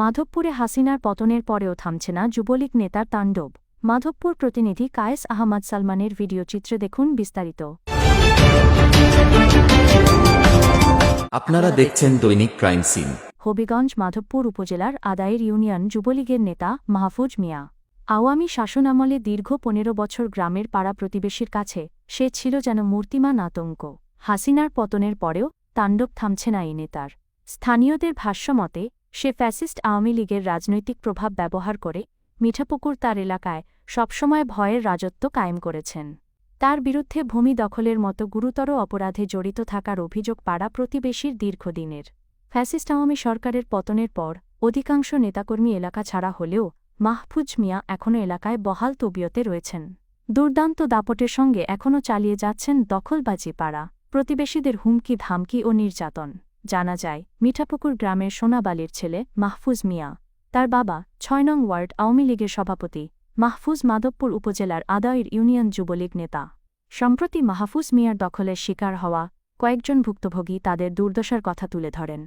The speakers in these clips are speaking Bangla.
মাধবপুরে হাসিনার পতনের পরেও থামছে না যুবলীগ নেতার তাণ্ডব। মাধবপুর প্রতিনিধি কায়েস আহমদ সালমানের ভিডিওচিত্রে দেখুন বিস্তারিত। আপনারা দেখছেন দৈনিক ক্রাইম সিন। হবিগঞ্জ মাধবপুর উপজেলার আদায়ের ইউনিয়ন যুবলীগের নেতা মাহফুজ মিয়া। আওয়ামী শাসনামলে দীর্ঘ ১৫ বছর গ্রামের পাড়া প্রতিবেশীর কাছে সে ছিল যেন মূর্তিমান আতঙ্ক। হাসিনার পতনের পরেও তাণ্ডব থামছে না এই নেতার। স্থানীয়দের ভাষ্যমতে সে ফ্যাসিস্ট আওয়ামী লীগের রাজনৈতিক প্রভাব ব্যবহার করে মিঠাপুকুর তার এলাকায় সবসময় ভয়ের রাজত্ব কায়েম করেছেন। তার বিরুদ্ধে ভূমি দখলের মতো গুরুতর অপরাধে জড়িত থাকার অভিযোগ পাড়া প্রতিবেশীর দীর্ঘদিনের। ফ্যাসিস্ট আওয়ামী সরকারের পতনের পর অধিকাংশ নেতাকর্মী এলাকা ছাড়া হলেও মাহফুজ মিয়া এখনও এলাকায় বহাল তবিয়তে রয়েছেন। দুর্দান্ত দাপটের সঙ্গে এখনও চালিয়ে যাচ্ছেন দখলবাজি পাড়া প্রতিবেশীদের হুমকি ধামকি ও নির্যাতন। জানা যায়, মিঠাপুকুর গ্রামের সোনাবালির ছেলে মাহফুজ মিয়া। তার বাবা ৬ নং ওয়ার্ড আওয়ামী লীগের সভাপতি। মাহফুজ মাধবপুর উপজেলার আদায়ের ইউনিয়ন যুবলীগ নেতা। সম্প্রতি মাহফুজ মিয়ার দখলের শিকার হওয়া কয়েকজন ভুক্তভোগী তাদের দুর্দশার কথা তুলে ধরেন।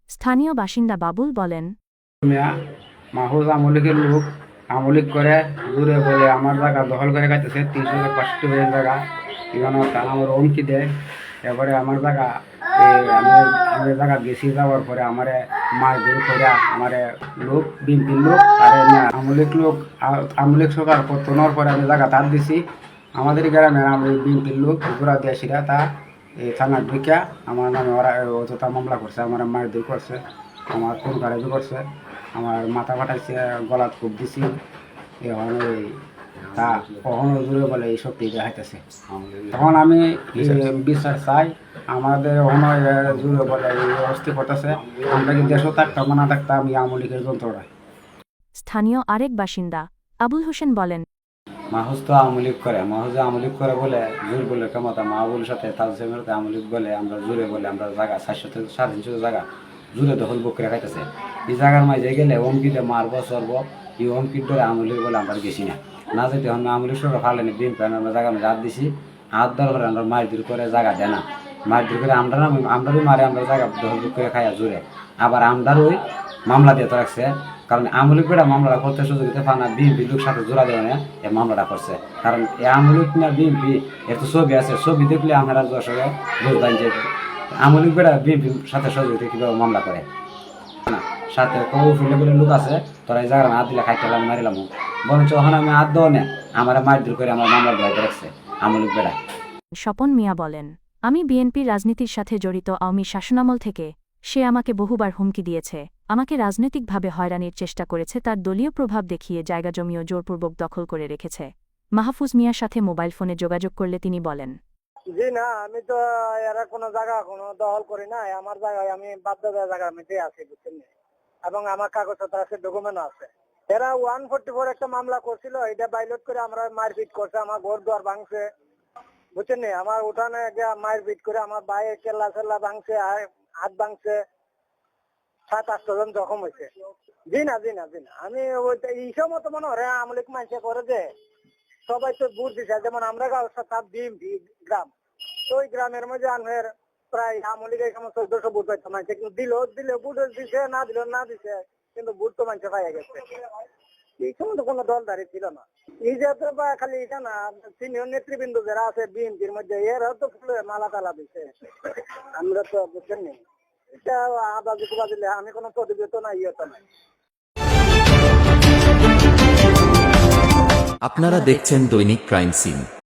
স্থানীয় বাসিন্দা বাবুল বলেন, মাহফুজ আওয়ামী লীগের লোক, আওয়ামী লীগ করে দূরে বলে আমার জায়গা দখল করে খাইতেছে ৩৬৫ জায়গা। এখানে আমার হুমকি দেয়। এরপরে আমার জায়গা আমি জায়গা গেছি, যাওয়ার পরে আমার মাছ ধরে করে আমার লোক বিএনপির লোক আর আওয়ামী লীগ লোক, আওয়ামী লীগ সরকার পতনের পরে আমি জায়গা তার দিছি। আমাদের গ্রামের আমি বিএনপির লোক ঘোরা দেশিরা তা এই থানা ঢুকিয়া আমার নামে ওরা অযথা মামলা করছে, আমার মাছ ধরে করছে, আমার খুন খারাপি করছে, আমার মাথা ফাটাইছে, গলাত খুব দিছি। এখন ওই তা কখনো জুড়ে বলে এই শক্তি দেখাইতেছে। তখন আমি বিচার চাই, আমাদের ওখানে জুড়ে বলে এই অস্থি করতেছে। আমরা যদি দেশও থাকতাম না থাকতাম আমি আওয়ামী লীগের যন্ত্রণায়। স্থানীয় আরেক বাসিন্দা আবুল হোসেন বলেন, মাহফুজ তো আওয়ামী লীগ করে, মাহফুজ আওয়ামী লীগ করে বলে জোর বলে ক্ষমতা মাহবুবের সাথে তালসেমের আওয়ামী লীগ বলে আমরা জোরে বলে আমরা জায়গা 400 থেকে 350 জায়গা জুড়ে দখল বুক করে খাইতেছে। এই জায়গার মাঝে গেলে অঙ্কিতে মারবো চরবো, এই অঙ্কিত ধরে আওয়ামী লীগ বলে আমরা গেছি না যেতে হন আওয়ামী লীগ সরকার ফালেনি বিএনপি আমরা জায়গা হাত দিছি। হাত দেওয়ার পরে আমরা মারধর করে জায়গা দেয় না, মারধর করে আমরারই মারে আমরা জায়গা দখল বুক করে খাইয়া জুড়ে আবার আমরার ওই মামলা দিয়ে তো রাখছে। কারণ আওয়ামী লীগ বেড়া মামলাটা করতে সহযোগিতা পায় না, বিএনপি লোক সাথে জোড়া দেওয়া নেয় এই মামলাটা করছে। কারণ এই আওয়ামী লীগ না বিএনপি এর তো ছবি আছে, ছবি দেখলে আমরা দর্শকে বুঝবেন যে আওয়ামী লীগ বেড়া বিএনপির সাথে সহযোগিতা কীভাবে মামলা করে না। সাথে কৌশলে বলে লোক আছে, তোরা এই জায়গায় হাত দিলে খাইতেলাম মারিলাম, বরঞ্চ ওখানে আমি হাত দেওয়া নেই আমার মারধর করে আমার মামলা দেওয়া রাখছে আওয়ামী লীগ বেড়া। স্বপন মিয়া বলেন, আমি বিএনপির রাজনীতির সাথে জড়িত। আওয়ামী শাসনামল থেকে সে আমাকে বহুবার হুমকি দিয়েছে, আমাকে রাজনৈতিকভাবে হয়রানির চেষ্টা করেছে, তার দলীয় প্রভাব দেখিয়ে জায়গা জমিও জোরপূর্বক দখল করে রেখেছে। মাহফুজ মিয়ার সাথে মোবাইল ফোনে যোগাযোগ করলে তিনি বলেন, জি না, আমি তো এরা কোনো জায়গা কোনো দখল করি না, আমার জায়গায় আমি বাধ্যতা জায়গার মধ্যে আছি, বুঝছেন, এবং আমার কাগজপত্র আছে, ডকুমেন্ট আছে। এরা 144 একটা মামলা করছিল, এটা বাইলট করে আমরা মারপিট করছে, আমার ঘর দুয়ার ভাঙছে, বুঝছেন, আমার উঠানে মারপিট করে আমার বাইরে কেল্লা চেল্লা ভাঙছে, হাত ভাঙছে, 7-8 জন জখম হয়েছে। জি না, আমি এই সময় তো মনে হয় আওয়ামী লীগ মানুষ করে যে সবাই তো বুঝ দিছে, যেমন আমরা গ্রাম, তো ওই গ্রামের মধ্যে আনহের প্রায় আওয়ামী লীগের 1400 ভোট পাইতো মানুষ, কিন্তু দিলে ভোট দিছে, না দিছে, কিন্তু ভোট তো মানুষ পাইয়া গেছে। এই সময় তো কোনো দলদারি ছিল না। এই যে খালি এটা না, সিনিয়র নেতৃবৃন্দ যারা আছে বিএনপির মধ্যে এরা তো ফুলে মালা তালা দিছে, আমরা তো বুঝছেন নি। এটা আবাদি দিলে আমি কোনো প্রতিবেদন তো না, ইয়ে নাই। আপনারা দেখছেন দৈনিক ক্রাইম সিন।